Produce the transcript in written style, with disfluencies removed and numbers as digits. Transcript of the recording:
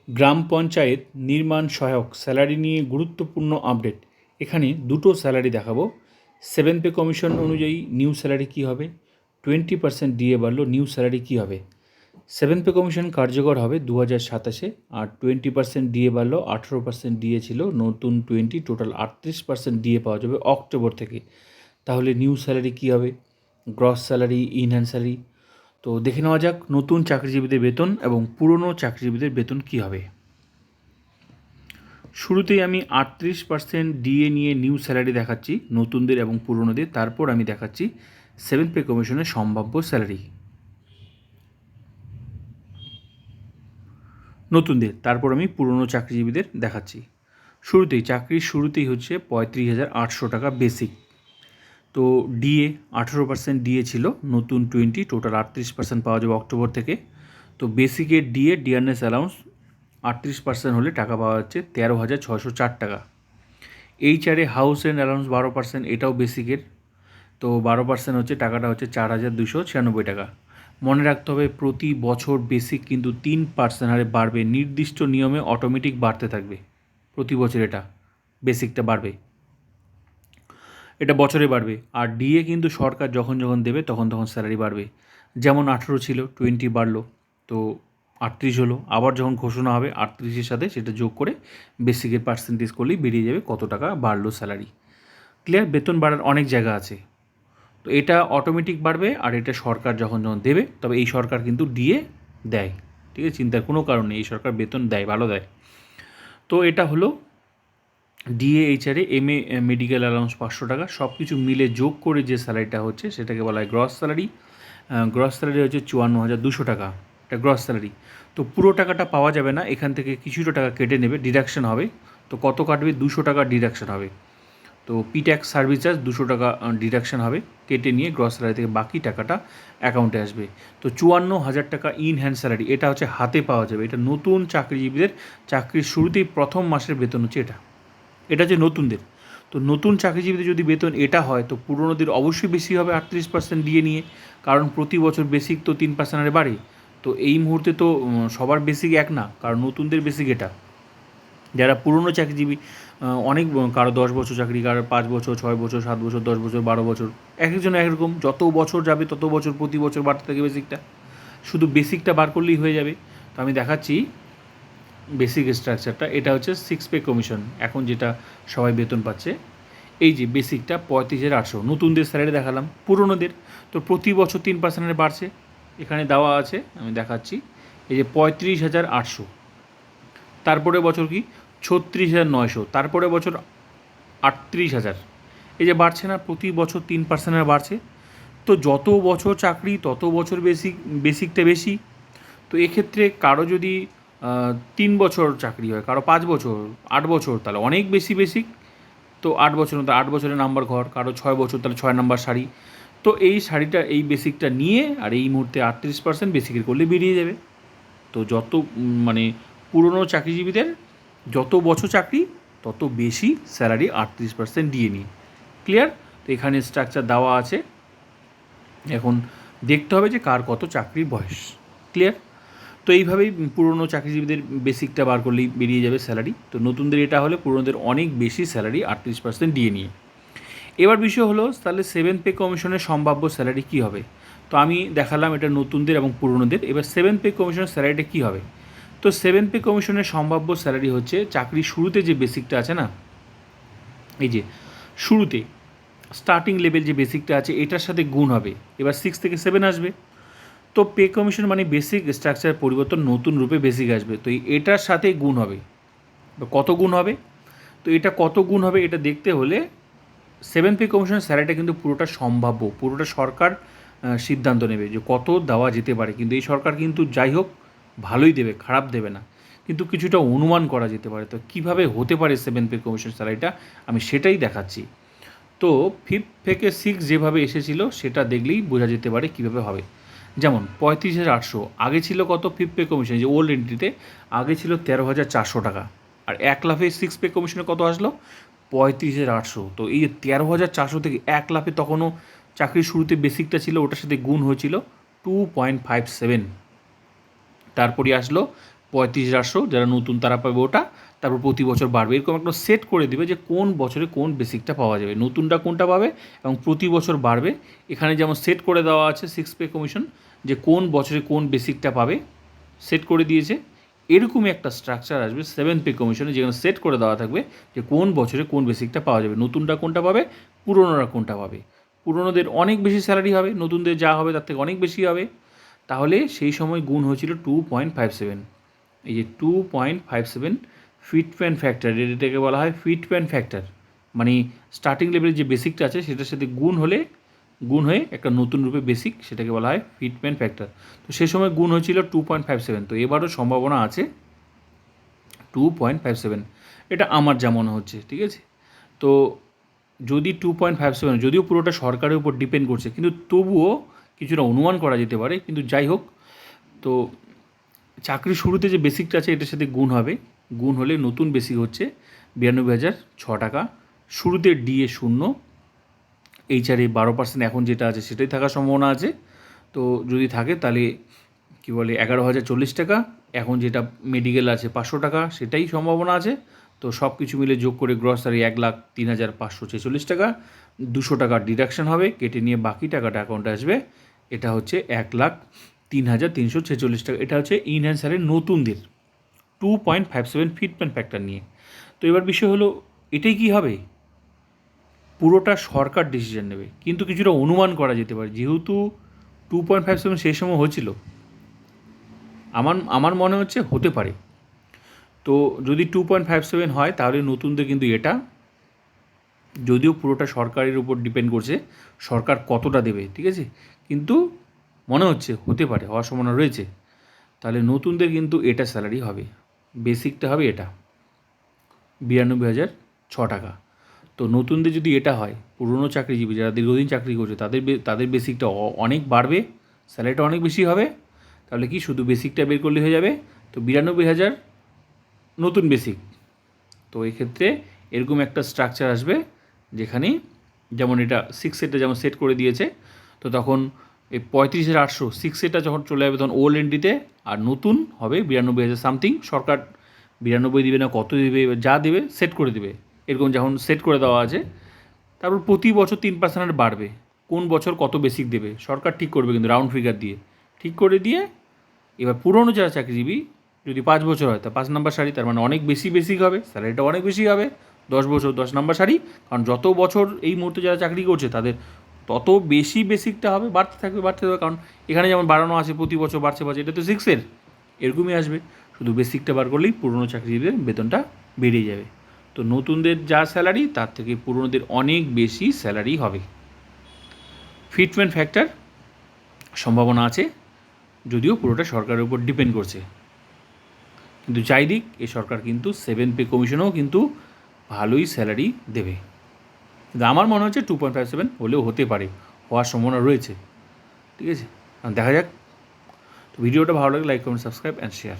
গ্রাম পঞ্চায়েত নির্মাণ সহায়ক স্যালারি নিয়ে গুরুত্বপূর্ণ আপডেট। এখানে দুটো স্যালারি দেখাবো। 7 পে কমিশন অনুযায়ী নিউ স্যালারি কী হবে, 20% ডিএ বাড়লো, নিউ স্যালারি কী হবে। 7 পে কমিশন কার্যকর হবে 2027-এ, আর 20% ডিএ বাড়লো, 18% ডিএ ছিল, নতুন 20, টোটাল 38% ডিএ পাওয়া যাবে অক্টোবর থেকে। তাহলে নিউ স্যালারি কী হবে, গ্রস স্যালারি, ইনহ্যান্ড স্যালারি। তো দেখে নেওয়া যাক নতুন চাকরিজীবীদের বেতন এবং পুরনো চাকরিজীবীদের বেতন কী হবে। শুরুতেই আমি 38% ডিএ নিয়ে নিউ স্যালারি দেখাচ্ছি নতুনদের এবং পুরনোদের, তারপর আমি দেখাচ্ছি 7 পে কমিশনের সম্ভাব্য স্যালারি নতুনদের, তারপর আমি পুরনো চাকরিজীবীদের দেখাচ্ছি। চাকরির শুরুতেই হচ্ছে 35,800 টাকা বেসিক। তো ডিএ 18% ডিএ ছিল, নতুন 20, টোটাল 38% পাওয়া যাবে অক্টোবর থেকে। তো বেসিকের ডিএ ডিয়ারনেস অ্যালাউন্স 38% হলে টাকা পাওয়া যাচ্ছে 13,604 টাকা। এইচআরে হাউস রেন্ট অ্যালাউন্স 12%, এটাও বেসিকের। তো 12% হচ্ছে টাকাটা হচ্ছে 4,296 টাকা। মনে রাখতে হবে প্রতি বছর বেসিক কিন্তু 3% হারে বাড়বে, নির্দিষ্ট নিয়মে অটোমেটিক বাড়তে থাকবে প্রতি বছর, এটা বেসিকটা বাড়বে, এটা বছরে বাড়বে। আর ডিএ কিন্তু সরকার যখন যখন দেবে তখন তখন স্যালারি বাড়বে। যেমন 18 ছিল, 20 বাড়লো, তো 38 হলো। আবার যখন ঘোষণা হবে 38-এর সাথে সেটা যোগ করে বেসিকের পার্সেন্টেজ করলেই বেরিয়ে যাবে কত টাকা বাড়লো স্যালারি। ক্লিয়ার? বেতন বাড়ার অনেক জায়গা আছে, তো এটা অটোমেটিক বাড়বে, আর এটা সরকার যখন যখন দেবে, তবে এই সরকার কিন্তু ডিএ দেয়, ঠিক আছে, চিন্তার কোনো কারণ নেই, এই সরকার বেতন দেয়, ভালো দেয়। তো এটা হলো ডিএ, এইচআরে, এমএ মেডিকেল অ্যালাউন্স 500 টাকা, সব কিছু মিলে যোগ করে যে স্যালারিটা হচ্ছে সেটাকে বলা হয় গ্রস স্যালারি। গ্রস স্যালারি হচ্ছে 54,200 টাকা, এটা গ্রস স্যালারি। তো পুরো টাকাটা পাওয়া যাবে না, এখান থেকে কিছুটা টাকা কেটে নেবে, ডিডাকশন হবে। তো কত কাটবে? 200 টাকা ডিডাকশন হবে। তো পিট্যাক্স সার্ভিস চার্জ 200 টাকা ডিডাকশন হবে, কেটে নিয়ে গ্রস স্যালারি থেকে বাকি টাকাটা অ্যাকাউন্টে আসবে। তো 54,000 টাকা ইন হ্যান্ড স্যালারি, এটা হচ্ছে হাতে পাওয়া যাবে। এটা নতুন চাকরিজীবীদের চাকরির শুরুতেই প্রথম মাসের বেতন হচ্ছে এটা, এটা হচ্ছে নতুনদের। তো নতুন চাকরিজীবীদের যদি বেতন এটা হয়, তো পুরনোদের অবশ্যই বেশি হবে 38% দিয়ে নিয়ে, কারণ প্রতি বছর বেসিক তো 3% হারে বাড়ে। তো এই মুহূর্তে তো সবার বেসিক এক না, কারণ নতুনদের বেসিক এটা। যারা পুরনো চাকরিজীবী, অনেক, কারো 10 বছর চাকরি, কারো 5 বছর, 6 বছর, 7 বছর, 10 বছর, 12 বছর, এক একজন একরকম, যত বছর যাবে তত বছর প্রতি বছর বাড়তে থাকে বেসিকটা। শুধু বেসিকটা বার করলেই হয়ে যাবে। তো আমি দেখাচ্ছি বেসিক স্ট্রাকচারটা। এটা হচ্ছে 6 পে কমিশন, এখন যেটা সবাই বেতন পাচ্ছে। এই যে বেসিকটা 35,800, নতুনদের স্যালারি দেখালাম। পুরনোদের তো প্রতি বছর 3% বাড়ছে, এখানে দেওয়া আছে, আমি দেখাচ্ছি। এই যে 35,800, তারপরে বছর কি 36,900, তারপরে বছর 38,000। এই যে বাড়ছে না, প্রতি বছর 3% বাড়ছে। তো যত বছর চাকরি তত বছর বেসিকটা বেশি। তো এক্ষেত্রে কারো যদি 3 বছর চাকরি হয়, কারো 5 বছর, 8 বছর, তাহলে অনেক বেশি বেসিক। তো 8 বছর, তো 8 বছরের নাম্বার ঘর, কারো 6 বছর, তাহলে 6 নাম্বার শাড়ি। তো এই শাড়িটা, এই বেসিকটা নিয়ে আর এই মুহূর্তে 38% বেসিকের করলে বেরিয়ে যাবে। তো যত মানে পুরনো চাকরিজীবীদের যত বছর চাকরি তত বেশি স্যালারি 38% দিয়ে নিই। ক্লিয়ার? তো এখানে স্ট্রাকচার দেওয়া আছে, এখন দেখতে হবে যে কার কত চাকরির বয়স। ক্লিয়ার? তো এইভাবেই পুরনো চাকরিজীবীদের বেসিকটা বার করলেই বেরিয়ে যাবে স্যালারি। তো নতুনদের এটা হলে পুরনোদের অনেক বেশি স্যালারি 38% দিয়ে নিয়ে। এবার বিষয় হলো তাহলে 7 পে কমিশনের সম্ভাব্য স্যালারি কী হবে। তো আমি দেখালাম এটা নতুনদের এবং পুরনোদের। এবার 7 পে কমিশনের স্যালারিটা কী হবে। তো 7 পে কমিশনের সম্ভাব্য স্যালারি হচ্ছে চাকরির শুরুতে যে বেসিকটা আছে না, এই যে শুরুতে স্টার্টিং লেভেল যে বেসিকটা আছে এটার সাথে গুণ হবে, এবার 6 থেকে 7 আসবে। তো পে কমিশন মানে বেসিক স্ট্রাকচার পরিবর্তন, নতুন রূপে বেসিক আসবে, তো এটার সাথে গুণ হবে। কত গুণ হবে? তো এটা কত গুণ হবে এটা দেখতে হলে 7 পে কমিশনের স্যালারিটা কিন্তু পুরোটা সম্ভাব্য, পুরোটা সরকার সিদ্ধান্ত নেবে যে কত দেওয়া যেতে পারে। কিন্তু এই সরকার কিন্তু যাই হোক ভালোই দেবে, খারাপ দেবে না, কিন্তু কিছুটা অনুমান করা যেতে পারে। তো কীভাবে হতে পারে 7 পে কমিশনের স্যালারিটা, আমি সেটাই দেখাচ্ছি। তো 5 থেকে 6 যেভাবে এসেছিলো সেটা দেখলেই বোঝা যেতে পারে কীভাবে হবে। যেমন 35,800 আগে ছিল কত 5 পে কমিশন, যে ওল্ড এন্ট্রিতে আগে ছিল 13,400 টাকা, আর 1 লাফে 6 পে কমিশনে কত আসলো 35,800। তো এই যে 13,400 থেকে 1 লাফে তখনও চাকরির শুরুতে বেসিকটা ছিল, ওটার সাথে গুণ হয়েছিল 2.57, তারপরে আসলো 35,800 যারা নতুন তারা পাবে ওটা, তারপর প্রতি বছর বাড়বে। এরকম একটা সেট করে দেবে যে কোন বছরে কোন বেসিকটা পাওয়া যাবে, নতুনটা কোনটা পাবে এবং প্রতি বছর বাড়বে। এখানে যেমন সেট করে দেওয়া আছে 6 পে কমিশন, যে কোন বছরে কোন বেসিকটা পাবে সেট করে দিয়েছে। এরকমই একটা স্ট্রাকচার আসবে 7 পে কমিশনে, যেখানে সেট করে দেওয়া থাকবে যে কোন বছরে কোন বেসিকটা পাওয়া যাবে, নতুনটা কোনটা পাবে, পুরনোরা কোনটা পাবে। পুরনোদের অনেক বেশি স্যালারি হবে, নতুনদের যা হবে তার থেকে অনেক বেশি হবে। তাহলে সেই সময় গুণ হয়েছিল 2.57। এই যে 2.57 ফিটমেন্ট ফ্যাক্টর, এটাকে বলা হয় ফিটমেন্ট ফ্যাক্টর, মানে স্টার্টিং লেভেলের যে বেসিকটা আছে সেটার সাথে গুণ হয়ে একটা নতুন রূপে বেসিক, সেটাকে বলা হয় ফিটমেন্ট ফ্যাক্টর। তো সেই সময় গুণ হয়েছিল 2.57, তো এবারও সম্ভাবনা আছে 2.57, এটা আমার যা মনে হচ্ছে, ঠিক আছে। তো যদি 2.57, যদিও পুরোটা সরকারের উপর ডিপেন্ড করছে, কিন্তু তবুও কিছুটা অনুমান করা যেতে পারে। কিন্তু যাই হোক, তো চাকরির শুরুতে যে বেসিকটা আছে এটার সাথে গুণ হবে, গুণ হলে নতুন বেসিক হচ্ছে 92,006 টাকা। শুরুতে ডিএ 0, এইচআরএ 12% এখন যেটা আছে সেটাই থাকার সম্ভাবনা আছে। তো যদি থাকে তাহলে কী বলে 11,040 টাকা, এখন যেটা মেডিকেল আছে 500 টাকা, সেটাই সম্ভাবনা আছে। তো সব কিছু মিলে যোগ করে গ্রসারি 1,03,546 টাকা, 200 টাকা ডিডাকশান হবে, কেটে নিয়ে বাকি টাকাটা অ্যাকাউন্টে আসবে। এটা হচ্ছে 1,03,346 টাকা। এটা হচ্ছে ইনহ্যান্সারের নতুনদের 2.57 ফিটমেন্ট ফ্যাক্টর নিয়ে। তো এবার বিষয় হলো এটাই কি হবে, পুরোটা সরকার ডিসিশন নেবে, কিন্তু কিছুটা অনুমান করা যেতে পারে, যেহেতু 2.57 সেই সময় হয়েছিল, আমার মনে হচ্ছে হতে পারে। তো যদি 2.57 হয় তাহলে নতুনদের কিন্তু এটা, যদিও পুরোটা সরকারের উপর ডিপেন্ড করছে সরকার কতটা দেবে, ঠিক আছে, কিন্তু মনে হচ্ছে হতে পারে, হওয়ার সম্ভাবনা রয়েছে। তাহলে নতুনদের কিন্তু এটা স্যালারি হবে, বেসিকটা হবে এটা 92,006 টাকা। তো নতুনদের যদি এটা হয়, পুরনো চাকরিজীবী যারা দীর্ঘদিন চাকরি করছে তাদের বেসিকটা অনেক বাড়বে, স্যালারিটা অনেক বেশি হবে। তাহলে কি শুধু বেসিকটা বের করলে হয়ে যাবে? তো 92,000 নতুন বেসিক। তো এক্ষেত্রে এরকম একটা স্ট্রাকচার আসবে, যেখানে যেমন এটা 6 সেটটা যেমন সেট করে দিয়েছে, তো তখন এই 35,800 6 সেটটা যখন চলে যাবে তখন ওল্ড এন্ট্রিতে, আর নতুন হবে 92,000 সামথিং। সরকার 92 দিবে না কত দিবে, যা দেবে সেট করে দেবে, এরকম যখন সেট করে দেওয়া আছে। তারপর প্রতি বছর 3% বাড়বে, কোন বছর কত বেসিক দেবে সরকার ঠিক করবে, কিন্তু রাউন্ড ফিগার দিয়ে ঠিক করে দিয়ে। এবার পুরনো যারা চাকরিজীবী, যদি 5 বছর হয় তা 5 নাম্বার সারি, তার মানে অনেক বেশি বেসিক হবে, স্যালারিটা অনেক বেশি হবে। 10 বছর 10 নাম্বার সারি, কারণ যত বছর এই মুহূর্তে যারা চাকরি করছে তাদের তত বেশি বেসিকটা হবে, বাড়তে থাকবে। কারণ এখানে যেমন বাড়ানো আছে প্রতি বছর বাড়ছে, এটা তো 6-এর, এরকমই আসবে। শুধু বেসিকটা বার করলেই পুরনো চাকরিজীবীদের বেতনটা বেড়ে যাবে। তো নতুনদের যা স্যালারি তার থেকে পুরনোদের অনেক বেশি স্যালারি হবে। ফিটমেন্ট ফ্যাক্টর সম্ভাবনা আছে, যদিও পুরোটা সরকারের উপর ডিপেন্ড করছে। কিন্তু যাই দিক, এ সরকার কিন্তু 7 পে কমিশনেও কিন্তু ভালোই স্যালারি দেবে। কিন্তু আমার মনে হচ্ছে 2.57 হলেও হতে পারে, হওয়ার সম্ভাবনা রয়েছে, ঠিক আছে। দেখা যাক। তো ভিডিওটা ভালো লাগলে like, comment, subscribe and share.